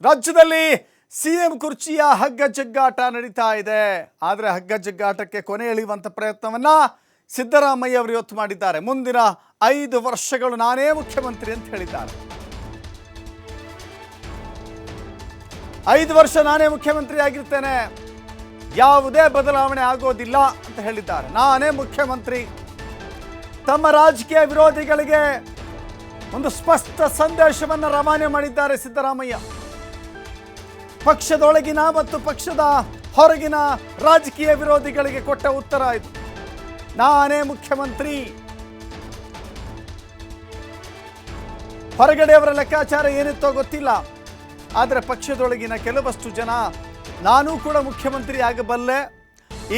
ರಾಜ್ಯದಲ್ಲಿ ಸಿಎಂ ಕುರ್ಚಿಯ ಹಗ್ಗ ಜಗ್ಗಾಟ ನಡೀತಾ ಇದೆ. ಆದರೆ ಹಗ್ಗ ಜಗ್ಗಾಟಕ್ಕೆ ಕೊನೆ ಎಳೆಯುವಂಥ ಪ್ರಯತ್ನವನ್ನ ಸಿದ್ದರಾಮಯ್ಯ ಅವರು ಇವತ್ತು ಮಾಡಿದ್ದಾರೆ. ಮುಂದಿನ 5 ವರ್ಷಗಳು ನಾನೇ ಮುಖ್ಯಮಂತ್ರಿ ಅಂತ ಹೇಳಿದ್ದಾರೆ. 5 ವರ್ಷ ನಾನೇ ಮುಖ್ಯಮಂತ್ರಿ ಆಗಿರ್ತೇನೆ, ಯಾವುದೇ ಬದಲಾವಣೆ ಆಗೋದಿಲ್ಲ ಅಂತ ಹೇಳಿದ್ದಾರೆ. ನಾನೇ ಮುಖ್ಯಮಂತ್ರಿ. ತಮ್ಮ ರಾಜಕೀಯ ವಿರೋಧಿಗಳಿಗೆ ಒಂದು ಸ್ಪಷ್ಟ ಸಂದೇಶವನ್ನು ರವಾನೆ ಮಾಡಿದ್ದಾರೆ ಸಿದ್ದರಾಮಯ್ಯ. ಪಕ್ಷದೊಳಗಿನ ಮತ್ತು ಪಕ್ಷದ ಹೊರಗಿನ ರಾಜಕೀಯ ವಿರೋಧಿಗಳಿಗೆ ಕೊಟ್ಟ ಉತ್ತರ ಇದು. ನಾನೇ ಮುಖ್ಯಮಂತ್ರಿ. ಹೊರಗಡೆಯವರ ಲೆಕ್ಕಾಚಾರ ಏನಿತ್ತೋ ಗೊತ್ತಿಲ್ಲ, ಆದರೆ ಪಕ್ಷದೊಳಗಿನ ಕೆಲವಷ್ಟು ಜನ ನಾನೂ ಕೂಡ ಮುಖ್ಯಮಂತ್ರಿ ಆಗಬಲ್ಲೆ,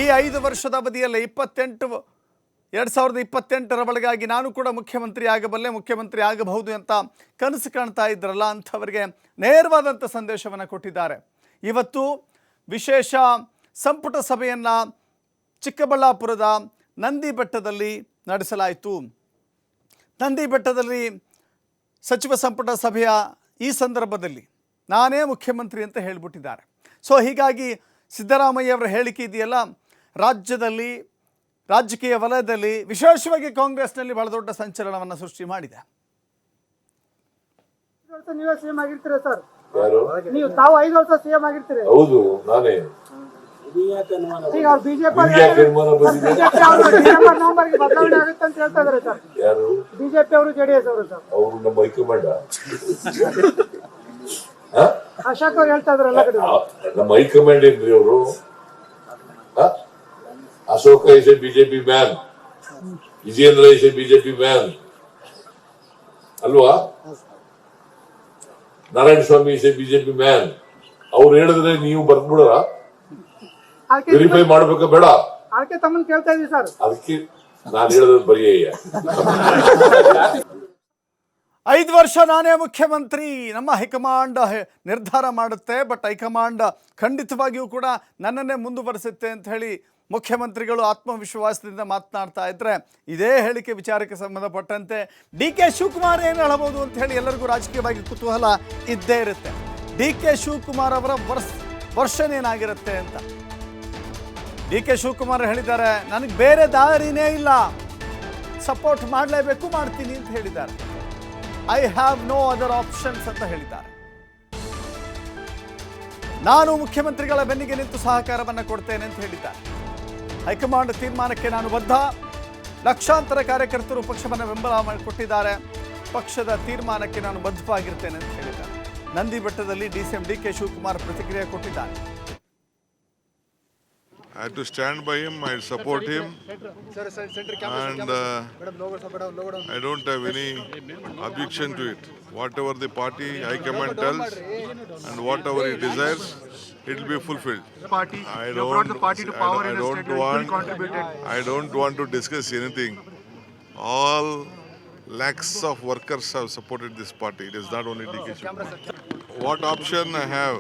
ಈ 5 ವರ್ಷದ ಅವಧಿಯಲ್ಲಿ 2028ರ ಒಳಗಾಗಿ ನಾನು ಕೂಡ ಮುಖ್ಯಮಂತ್ರಿ ಆಗಬಲ್ಲೆ, ಮುಖ್ಯಮಂತ್ರಿ ಆಗಬಹುದು ಅಂತ ಕನಸು ಕಾಣ್ತಾ ಇದ್ರಲ್ಲ ಅಂಥವರಿಗೆ ನೇರವಾದಂಥ ಸಂದೇಶವನ್ನು ಕೊಟ್ಟಿದ್ದಾರೆ. ಇವತ್ತು ವಿಶೇಷ ಸಂಪುಟ ಸಭೆಯನ್ನು ಚಿಕ್ಕಬಳ್ಳಾಪುರದ ನಂದಿ ಬೆಟ್ಟದಲ್ಲಿ ನಡೆಸಲಾಯಿತು. ನಂದಿ ಬೆಟ್ಟದಲ್ಲಿ ಸಚಿವ ಸಂಪುಟ ಸಭೆಯ ಈ ಸಂದರ್ಭದಲ್ಲಿ ನಾನೇ ಮುಖ್ಯಮಂತ್ರಿ ಅಂತ ಹೇಳಿಬಿಟ್ಟಿದ್ದಾರೆ. ಸೊ ಹೀಗಾಗಿ ಸಿದ್ದರಾಮಯ್ಯ ಅವರ ಹೇಳಿಕೆ ಇದೆಯಲ್ಲ, ರಾಜ್ಯದಲ್ಲಿ ರಾಜಕೀಯ ವಲಯದಲ್ಲಿ ವಿಶೇಷವಾಗಿ ಕಾಂಗ್ರೆಸ್ನಲ್ಲಿ ಬಹಳ ದೊಡ್ಡ ಸಂಚಲನವನ್ನು ಸೃಷ್ಟಿ ಮಾಡಿದೆ. ನೀವೇ ಸಿಎಂ ಆಗಿರ್ತೀರಾ ಸರ್? ನೀವು ತಾವು 5 ವರ್ಷ ಸಿಎಂ ಆಗಿರ್ತೀರಿ? ಹೌದು, ನಾನೇ. ಈಗ ಅವ್ರು ಬಿಜೆಪಿ ನವೆಂಬರ್ಗೆ ಬದಲಾವಣೆ ಆಗುತ್ತೆ ಅಂತ ಹೇಳ್ತಾ ಇದಾರೆ ಸರ್. ಯಾರು? ಬಿಜೆಪಿ ಅವರು ಜೆಡಿಎಸ್ ಅವರು ಸರ್. ಅವರು ನಮ್ಮ ಹೈಕಮಾಂಡ್. ಅಶೋಕ್ ಅವ್ರು ಹೇಳ್ತಾ ಇದಾರೆ ಎಲ್ಲ ಕಡೆ. ನಮ್ಮ ಹೈಕಮಾಂಡ್ ಏನ್ರಿ ಅವರು? Ashoka is a BJP man, Vijayendra is a BJP man ಅಲ್ವಾ? Narayana Swamy is a BJP man. ಅವ್ರು ಹೇಳಿದ್ರೆ ನೀವು ಬರ್ದ್ಬಿಡಲ್ಲ, ವೆರಿಫೈ ಮಾಡ್ಬೇಕಾ ಬೇಡ? ಅದಕ್ಕೆ ತಮ್ಮನ್ನ ಕೇಳ್ತಾ ಇದೀವಿ ಸರ್. ಅದಕ್ಕೆ ನಾನು ಹೇಳಿದ್ರೆ ಬರೆಯ 5 ವರ್ಷ ನಾನೇ ಮುಖ್ಯಮಂತ್ರಿ, ನಮ್ಮ ಹೈಕಮಾಂಡ್ ನಿರ್ಧಾರ ಮಾಡುತ್ತೆ, ಬಟ್ ಹೈಕಮಾಂಡ್ ಖಂಡಿತವಾಗಿಯೂ ಕೂಡ ನನ್ನನ್ನೇ ಮುಂದುವರಿಸುತ್ತೆ ಅಂತ ಹೇಳಿ ಮುಖ್ಯಮಂತ್ರಿಗಳು ಆತ್ಮವಿಶ್ವಾಸದಿಂದ ಮಾತನಾಡ್ತಾ ಇದ್ರೆ, ಇದೇ ಹೇಳಿಕೆ ವಿಚಾರಕ್ಕೆ ಸಂಬಂಧಪಟ್ಟಂತೆ ಡಿ.ಕೆ. ಶಿವಕುಮಾರ್ ಏನು ಹೇಳಬಹುದು ಅಂತ ಹೇಳಿ ಎಲ್ಲರಿಗೂ ರಾಜಕೀಯವಾಗಿ ಕುತೂಹಲ ಇದ್ದೇ ಇರುತ್ತೆ. ಡಿ.ಕೆ. ಶಿವಕುಮಾರ್ ಅವರ ವರ್ಷನ್ ಏನಾಗಿರುತ್ತೆ ಅಂತ. ಡಿ.ಕೆ. ಶಿವಕುಮಾರ್ ಹೇಳಿದ್ದಾರೆ, ನನಗೆ ಬೇರೆ ದಾರಿನೇ ಇಲ್ಲ, ಸಪೋರ್ಟ್ ಮಾಡಲೇಬೇಕು, ಮಾಡ್ತೀನಿ ಅಂತ ಹೇಳಿದ್ದಾರೆ. I have no other options ಅಂತ ಹೇಳಿದ್ದಾರೆ. ನಾನು ಮುಖ್ಯಮಂತ್ರಿಗಳ ಬೆನ್ನಿಗೆ ನಿಂತು ಸಹಕಾರವನ್ನು ಕೊಡ್ತೇನೆ ಅಂತ ಹೇಳಿದ್ದಾರೆ. ಹೈಕಮಾಂಡ್ ತೀರ್ಮಾನಕ್ಕೆ ನಾನು ಬದ್ಧ. ಲಕ್ಷಾಂತರ ಕಾರ್ಯಕರ್ತರು ಪಕ್ಷವನ್ನು ಬೆಂಬಲ ಕೊಟ್ಟಿದ್ದಾರೆ. ಪಕ್ಷದ ತೀರ್ಮಾನಕ್ಕೆ ನಾನು ಬದ್ಧವಾಗಿರ್ತೇನೆ ಅಂತ ಹೇಳಿದ್ದಾರೆ. ನಂದಿ ಬೆಟ್ಟದಲ್ಲಿ ಡಿಸಿಎಂ ಡಿ.ಕೆ. ಶಿವಕುಮಾರ್ ಪ್ರತಿಕ್ರಿಯೆ ಕೊಟ್ಟಿದ್ದಾರೆ. I had to stand by him, I support him, and I don't have any objection to it. Whatever the party high command tells and whatever he desires, it will be fulfilled. I don't want to discuss anything. All lakhs of workers have supported this party. It is not only D.K. Shivakumar. What option I have?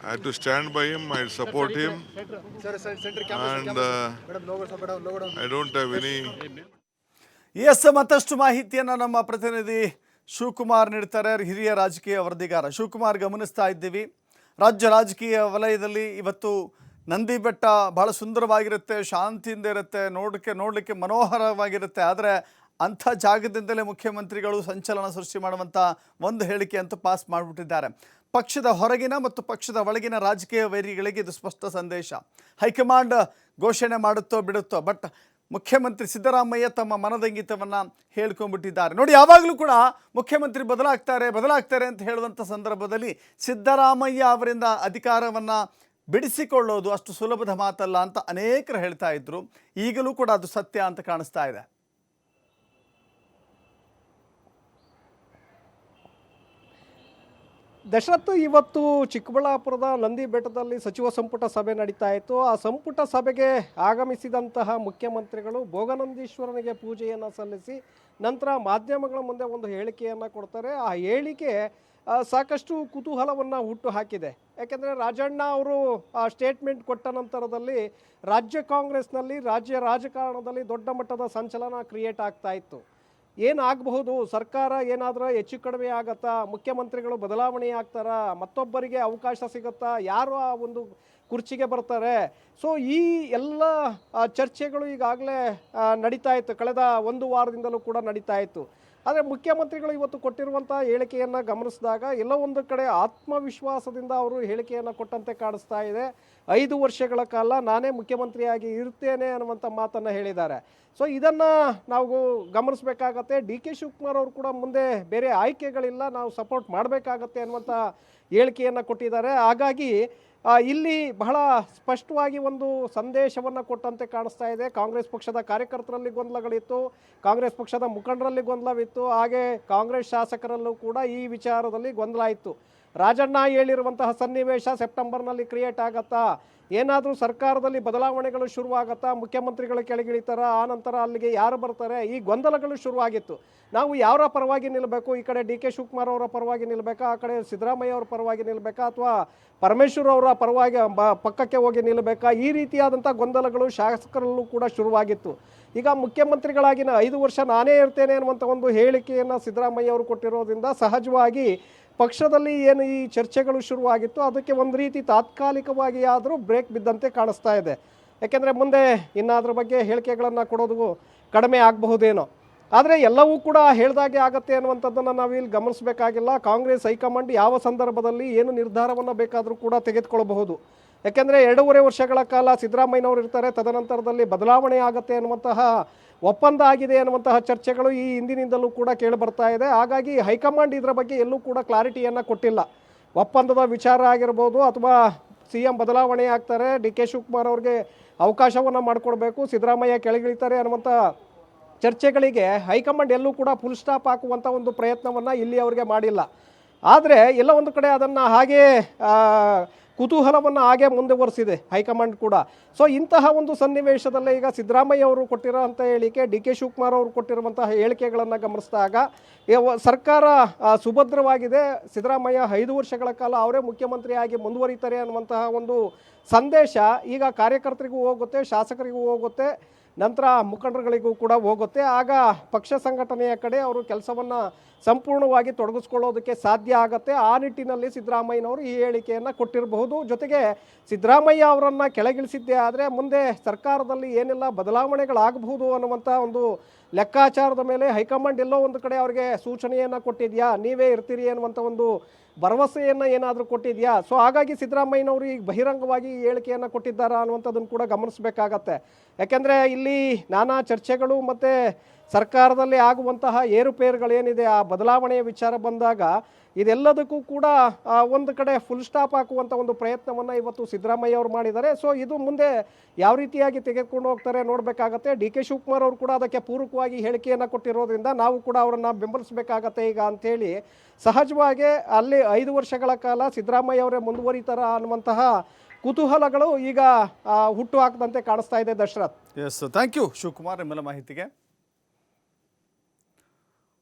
I had to stand by him, I support him, and I don't have any. Yes, ಮತ್ತಷ್ಟು ಮಾಹಿತಿಯನ್ನು ನಮ್ಮ ಪ್ರತಿನಿಧಿ ಶಿವಕುಮಾರ್ ನೀಡ್ತಾರೆ. ಹಿರಿಯ ರಾಜಕೀಯ ವರದಿಗಾರ ಶಿವಕುಮಾರ್ ಗಮನಿಸ್ತಾ ಇದ್ದೀವಿ. ರಾಜ್ಯ ರಾಜಕೀಯ ವಲಯದಲ್ಲಿ ಇವತ್ತು ನಂದಿ ಬೆಟ್ಟ ಬಹಳ ಸುಂದರವಾಗಿರುತ್ತೆ, ಶಾಂತಿಯಿಂದ ಇರುತ್ತೆ, ನೋಡಲಿಕ್ಕೆ ಮನೋಹರವಾಗಿರುತ್ತೆ. ಆದರೆ ಅಂಥ ಜಾಗದಿಂದಲೇ ಮುಖ್ಯಮಂತ್ರಿಗಳು ಸಂಚಲನ ಸೃಷ್ಟಿ ಮಾಡುವಂಥ ಒಂದು ಹೇಳಿಕೆ ಅಂತೂ ಪಾಸ್ ಮಾಡಿಬಿಟ್ಟಿದ್ದಾರೆ. ಪಕ್ಷದ ಹೊರಗಿನ ಮತ್ತು ಪಕ್ಷದ ಒಳಗಿನ ರಾಜಕೀಯ ವೈರಿಗಳಿಗೆ ಇದು ಸ್ಪಷ್ಟ ಸಂದೇಶ. ಹೈಕಮಾಂಡ್ ಘೋಷಣೆ ಮಾಡುತ್ತೋ ಬಿಡುತ್ತೋ, ಬಟ್ ಮುಖ್ಯಮಂತ್ರಿ ಸಿದ್ದರಾಮಯ್ಯ ತಮ್ಮ ಮನದಂಗಿತವನ್ನು ಹೇಳ್ಕೊಂಡ್ಬಿಟ್ಟಿದ್ದಾರೆ. ನೋಡಿ, ಯಾವಾಗಲೂ ಕೂಡ ಮುಖ್ಯಮಂತ್ರಿ ಬದಲಾಗ್ತಾರೆ ಅಂತ ಹೇಳುವಂಥ ಸಂದರ್ಭದಲ್ಲಿ ಸಿದ್ದರಾಮಯ್ಯ ಅವರಿಂದ ಅಧಿಕಾರವನ್ನು ಬಿಡಿಸಿಕೊಳ್ಳೋದು ಅಷ್ಟು ಸುಲಭದ ಮಾತಲ್ಲ ಅಂತ ಅನೇಕರು ಹೇಳ್ತಾ ಇದ್ರು. ಈಗಲೂ ಕೂಡ ಅದು ಸತ್ಯ ಅಂತ ಕಾಣಿಸ್ತಾ ಇದೆ. ದಶರಥ್, ಇವತ್ತು ಚಿಕ್ಕಬಳ್ಳಾಪುರದ ನಂದಿ ಬೆಟ್ಟದಲ್ಲಿ ಸಚಿವ ಸಂಪುಟ ಸಭೆ ನಡೀತಾ ಇತ್ತು. ಆ ಸಂಪುಟ ಸಭೆಗೆ ಆಗಮಿಸಿದಂತಹ ಮುಖ್ಯಮಂತ್ರಿಗಳು ಭೋಗನಂದೀಶ್ವರನಿಗೆ ಪೂಜೆಯನ್ನು ಸಲ್ಲಿಸಿ ನಂತರ ಮಾಧ್ಯಮಗಳ ಮುಂದೆ ಒಂದು ಹೇಳಿಕೆಯನ್ನು ಕೊಡ್ತಾರೆ. ಆ ಹೇಳಿಕೆ ಸಾಕಷ್ಟು ಕುತೂಹಲವನ್ನು ಹುಟ್ಟು ಹಾಕಿದೆ. ಯಾಕೆಂದರೆ ರಾಜಣ್ಣ ಅವರು ಆ ಸ್ಟೇಟ್ಮೆಂಟ್ ಕೊಟ್ಟ ನಂತರದಲ್ಲಿ ರಾಜ್ಯ ಕಾಂಗ್ರೆಸ್ನಲ್ಲಿ ರಾಜ್ಯ ರಾಜಕಾರಣದಲ್ಲಿ ದೊಡ್ಡ ಮಟ್ಟದ ಸಂಚಲನ ಕ್ರಿಯೇಟ್ ಆಗ್ತಾ ಇತ್ತು. ಏನಾಗಬಹುದು, ಸರ್ಕಾರ ಏನಾದರೂ ಹೆಚ್ಚು ಕಡಿಮೆ ಆಗತ್ತಾ, ಮುಖ್ಯಮಂತ್ರಿಗಳು ಬದಲಾವಣೆ ಆಗ್ತಾರಾ, ಮತ್ತೊಬ್ಬರಿಗೆ ಅವಕಾಶ ಸಿಗುತ್ತಾ, ಯಾರು ಆ ಒಂದು ಕುರ್ಚಿಗೆ ಬರ್ತಾರೆ. ಸೊ ಈ ಎಲ್ಲ ಚರ್ಚೆಗಳು ಈಗಾಗಲೇ ನಡೀತಾ ಇತ್ತು, ಕಳೆದ ಒಂದು ವಾರದಿಂದಲೂ ಕೂಡ ನಡೀತಾ ಇತ್ತು. ಆದರೆ ಮುಖ್ಯಮಂತ್ರಿಗಳು ಇವತ್ತು ಕೊಟ್ಟಿರುವಂಥ ಹೇಳಿಕೆಯನ್ನು ಗಮನಿಸಿದಾಗ ಎಲ್ಲ ಒಂದು ಕಡೆ ಆತ್ಮವಿಶ್ವಾಸದಿಂದ ಅವರು ಹೇಳಿಕೆಯನ್ನು ಕೊಟ್ಟಂತೆ ಕಾಣಿಸ್ತಾ ಇದೆ. 5 ವರ್ಷಗಳ ಕಾಲ ನಾನೇ ಮುಖ್ಯಮಂತ್ರಿಯಾಗಿ ಇರ್ತೇನೆ ಅನ್ನುವಂಥ ಮಾತನ್ನು ಹೇಳಿದ್ದಾರೆ. ಸೊ ಇದನ್ನು ನಾವು ಗಮನಿಸಬೇಕಾಗತ್ತೆ. ಡಿ ಕೆ ಶಿವಕುಮಾರ್ ಅವರು ಕೂಡ ಮುಂದೆ ಬೇರೆ ಆಯ್ಕೆಗಳಿಲ್ಲ, ನಾವು ಸಪೋರ್ಟ್ ಮಾಡಬೇಕಾಗತ್ತೆ ಅನ್ನುವಂಥ ಹೇಳಿಕೆಯನ್ನು ಕೊಟ್ಟಿದ್ದಾರೆ. ಹಾಗಾಗಿ ಇಲ್ಲಿ ಬಹಳ ಸ್ಪಷ್ಟವಾಗಿ ಒಂದು ಸಂದೇಶವನ್ನು ಕೊಟ್ಟಂತೆ ಕಾಣಿಸ್ತಾ ಇದೆ. ಕಾಂಗ್ರೆಸ್ ಪಕ್ಷದ ಕಾರ್ಯಕರ್ತರಲ್ಲಿ ಗೊಂದಲಗಳಿತ್ತು, ಕಾಂಗ್ರೆಸ್ ಪಕ್ಷದ ಮುಖಂಡರಲ್ಲಿ ಗೊಂದಲವಿತ್ತು, ಹಾಗೆ ಕಾಂಗ್ರೆಸ್ ಶಾಸಕರಲ್ಲೂ ಕೂಡ ಈ ವಿಚಾರದಲ್ಲಿ ಗೊಂದಲ ಇತ್ತು. ರಾಜಣ್ಣ ಹೇಳಿರುವಂತಹ ಸನ್ನಿವೇಶ ಸೆಪ್ಟೆಂಬರ್ನಲ್ಲಿ ಕ್ರಿಯೇಟ್ ಆಗತ್ತಾ, ಏನಾದರೂ ಸರ್ಕಾರದಲ್ಲಿ ಬದಲಾವಣೆಗಳು ಶುರುವಾಗತ್ತಾ, ಮುಖ್ಯಮಂತ್ರಿಗಳು ಕೆಳಗಿಳಿತಾರ, ಆನಂತರ ಅಲ್ಲಿಗೆ ಯಾರು ಬರ್ತಾರೆ, ಈ ಗೊಂದಲಗಳು ಶುರುವಾಗಿತ್ತು. ನಾವು ಯಾರ ಪರವಾಗಿ ನಿಲ್ಲಬೇಕು, ಈ ಕಡೆ ಡಿ ಕೆ ಶಿವಕುಮಾರ್ ಅವರ ಪರವಾಗಿ ನಿಲ್ಲಬೇಕಾ, ಆ ಕಡೆ ಸಿದ್ದರಾಮಯ್ಯ ಅವರ ಪರವಾಗಿ ನಿಲ್ಲಬೇಕಾ, ಅಥವಾ ಪರಮೇಶ್ವರ್ ಅವರ ಪರವಾಗಿ ಪಕ್ಕಕ್ಕೆ ಹೋಗಿ ನಿಲ್ಲಬೇಕಾ, ಈ ರೀತಿಯಾದಂಥ ಗೊಂದಲಗಳು ಶಾಸಕರಲ್ಲೂ ಕೂಡ ಶುರುವಾಗಿತ್ತು. ಈಗ ಮುಖ್ಯಮಂತ್ರಿಗಳಾಗಿನ 5 ವರ್ಷ ನಾನೇ ಇರ್ತೇನೆ ಅನ್ನುವಂಥ ಒಂದು ಹೇಳಿಕೆಯನ್ನು ಸಿದ್ದರಾಮಯ್ಯ ಅವರು ಕೊಟ್ಟಿರೋದ್ರಿಂದ ಸಹಜವಾಗಿ ಪಕ್ಷದಲ್ಲಿ ಏನು ಈ ಚರ್ಚೆಗಳು ಶುರುವಾಗಿತ್ತು ಅದಕ್ಕೆ ಒಂದು ರೀತಿ ತಾತ್ಕಾಲಿಕವಾಗಿ ಆದರೂ ಬ್ರೇಕ್ ಬಿದ್ದಂತೆ ಕಾಣಿಸ್ತಾ ಇದೆ. ಯಾಕೆಂದರೆ ಮುಂದೆ ಇನ್ನಾದ್ರ ಬಗ್ಗೆ ಹೇಳಿಕೆಗಳನ್ನು ಕೊಡೋದು ಕಡಿಮೆ ಆಗಬಹುದೇನೋ. ಆದರೆ ಎಲ್ಲವೂ ಕೂಡ ಹೇಳ್ದಾಗೆ ಆಗತ್ತೆ ಅನ್ನುವಂಥದ್ದನ್ನು ನಾವಿಲ್ಲಿ ಗಮನಿಸಬೇಕಾಗಿಲ್ಲ. ಕಾಂಗ್ರೆಸ್ ಹೈಕಮಾಂಡ್ ಯಾವ ಸಂದರ್ಭದಲ್ಲಿ ಏನು ನಿರ್ಧಾರವನ್ನು ಬೇಕಾದರೂ ಕೂಡ ತೆಗೆದುಕೊಳ್ಳಬಹುದು. ಯಾಕೆಂದರೆ 2.5 ವರ್ಷಗಳ ಕಾಲ ಸಿದ್ದರಾಮಯ್ಯನವರು ಇರ್ತಾರೆ, ತದನಂತರದಲ್ಲಿ ಬದಲಾವಣೆ ಆಗುತ್ತೆ ಅನ್ನುವಂತಹ ಒಪ್ಪಂದ ಆಗಿದೆ ಅನ್ನುವಂತಹ ಚರ್ಚೆಗಳು ಈ ಹಿಂದಿನಿಂದಲೂ ಕೂಡ ಕೇಳಿಬರ್ತಾ ಇದೆ. ಹಾಗಾಗಿ ಹೈಕಮಾಂಡ್ ಇದರ ಬಗ್ಗೆ ಎಲ್ಲೂ ಕೂಡ ಕ್ಲಾರಿಟಿಯನ್ನು ಕೊಟ್ಟಿಲ್ಲ. ಒಪ್ಪಂದದ ವಿಚಾರ ಆಗಿರ್ಬೋದು, ಅಥವಾ CM ಬದಲಾವಣೆ ಆಗ್ತಾರೆ, ಡಿ ಕೆ ಶಿವಕುಮಾರ್ ಅವ್ರಿಗೆ ಅವಕಾಶವನ್ನು ಮಾಡಿಕೊಡ್ಬೇಕು, ಸಿದ್ದರಾಮಯ್ಯ ಕೆಳಗಿಳಿತಾರೆ ಅನ್ನುವಂಥ ಚರ್ಚೆಗಳಿಗೆ ಹೈಕಮಾಂಡ್ ಎಲ್ಲೂ ಕೂಡ ಫುಲ್ ಸ್ಟಾಪ್ ಹಾಕುವಂಥ ಒಂದು ಪ್ರಯತ್ನವನ್ನು ಇಲ್ಲಿ ಅವರಿಗೆ ಮಾಡಿಲ್ಲ. ಆದರೆ ಎಲ್ಲ ಒಂದು ಕಡೆ ಅದನ್ನು ಹಾಗೇ ಕುತೂಹಲವನ್ನು ಹಾಗೆ ಮುಂದುವರಿಸಿದೆ ಹೈಕಮಾಂಡ್ ಕೂಡ. ಸೊ ಇಂತಹ ಒಂದು ಸನ್ನಿವೇಶದಲ್ಲೇ ಈಗ ಸಿದ್ದರಾಮಯ್ಯ ಅವರು ಕೊಟ್ಟಿರೋಂಥ ಹೇಳಿಕೆ, ಡಿ ಕೆ ಶಿವಕುಮಾರ್ ಅವರು ಕೊಟ್ಟಿರುವಂತಹ ಹೇಳಿಕೆಗಳನ್ನು ಗಮನಿಸಿದಾಗ ಸರ್ಕಾರ ಸುಭದ್ರವಾಗಿದೆ, ಸಿದ್ದರಾಮಯ್ಯ 5 ವರ್ಷಗಳ ಕಾಲ ಅವರೇ ಮುಖ್ಯಮಂತ್ರಿಯಾಗಿ ಮುಂದುವರಿತಾರೆ ಅನ್ನುವಂತಹ ಒಂದು ಸಂದೇಶ ಈಗ ಕಾರ್ಯಕರ್ತರಿಗೂ ಹೋಗುತ್ತೆ, ಶಾಸಕರಿಗೂ ಹೋಗುತ್ತೆ, ನಂತರ ಮುಖಂಡರುಗಳಿಗೂ ಕೂಡ ಹೋಗುತ್ತೆ. ಆಗ ಪಕ್ಷ ಸಂಘಟನೆಯ ಕಡೆ ಅವರು ಕೆಲಸವನ್ನು ಸಂಪೂರ್ಣವಾಗಿ ತೊಡಗಿಸ್ಕೊಳ್ಳೋದಕ್ಕೆ ಸಾಧ್ಯ ಆಗುತ್ತೆ. ಆ ನಿಟ್ಟಿನಲ್ಲಿ ಸಿದ್ದರಾಮಯ್ಯನವರು ಈ ಹೇಳಿಕೆಯನ್ನು ಕೊಟ್ಟಿರಬಹುದು. ಜೊತೆಗೆ ಸಿದ್ದರಾಮಯ್ಯ ಅವರನ್ನು ಕೆಳಗಿಳಿಸಿದ್ದೇ ಆದರೆ ಮುಂದೆ ಸರ್ಕಾರದಲ್ಲಿ ಏನೆಲ್ಲ ಬದಲಾವಣೆಗಳಾಗಬಹುದು ಅನ್ನುವಂಥ ಒಂದು ಲೆಕ್ಕಾಚಾರದ ಮೇಲೆ ಹೈಕಮಾಂಡ್ ಎಲ್ಲೋ ಒಂದು ಕಡೆ ಅವರಿಗೆ ಸೂಚನೆಯನ್ನು ಕೊಟ್ಟಿದೆಯಾ, ನೀವೇ ಇರ್ತೀರಿ ಅನ್ನುವಂಥ ಒಂದು ಭರವಸೆಯನ್ನು ಏನಾದರೂ ಕೊಟ್ಟಿದೆಯಾ. ಸೊ ಹಾಗಾಗಿ ಸಿದ್ದರಾಮಯ್ಯನವರು ಈಗ ಬಹಿರಂಗವಾಗಿ ಈ ಹೇಳಿಕೆಯನ್ನು ಕೊಟ್ಟಿದ್ದಾರಾ ಅನ್ನುವಂಥದ್ದನ್ನು ಕೂಡ ಗಮನಿಸಬೇಕಾಗತ್ತೆ. ಯಾಕೆಂದರೆ ಇಲ್ಲಿ ನಾನಾ ಚರ್ಚೆಗಳು ಮತ್ತು ಸರ್ಕಾರದಲ್ಲಿ ಆಗುವಂತಹ ಏರುಪೇರುಗಳೇನಿದೆ, ಆ ಬದಲಾವಣೆಯ ವಿಚಾರ ಬಂದಾಗ ಇದೆಲ್ಲದಕ್ಕೂ ಕೂಡ ಒಂದು ಕಡೆ ಫುಲ್ ಸ್ಟಾಪ್ ಹಾಕುವಂಥ ಒಂದು ಪ್ರಯತ್ನವನ್ನು ಇವತ್ತು ಸಿದ್ದರಾಮಯ್ಯ ಅವರು ಮಾಡಿದ್ದಾರೆ. ಸೊ ಇದು ಮುಂದೆ ಯಾವ ರೀತಿಯಾಗಿ ತೆಗೆದುಕೊಂಡು ಹೋಗ್ತಾರೆ ನೋಡಬೇಕಾಗತ್ತೆ. ಡಿ ಕೆ ಶಿವಕುಮಾರ್ ಅವರು ಕೂಡ ಅದಕ್ಕೆ ಪೂರಕವಾಗಿ ಹೇಳಿಕೆಯನ್ನು ಕೊಟ್ಟಿರೋದ್ರಿಂದ ನಾವು ಕೂಡ ಅವರನ್ನು ಬೆಂಬಲಿಸಬೇಕಾಗತ್ತೆ ಈಗ ಅಂಥೇಳಿ ಸಹಜವಾಗಿ ಅಲ್ಲಿ 5 ವರ್ಷಗಳ ಕಾಲ ಸಿದ್ದರಾಮಯ್ಯ ಅವರೇ ಮುಂದುವರಿತಾರ ಅನ್ನುವಂತಹ ಕುತೂಹಲಗಳು ಈಗ ಹುಟ್ಟು ಹಾಕದಂತೆ ಕಾಣಿಸ್ತಾ ಇದೆ. Dasharath. Yes, thank you Shivakumar ನಿಮ್ಮೆಲ್ಲ ಮಾಹಿತಿಗೆ.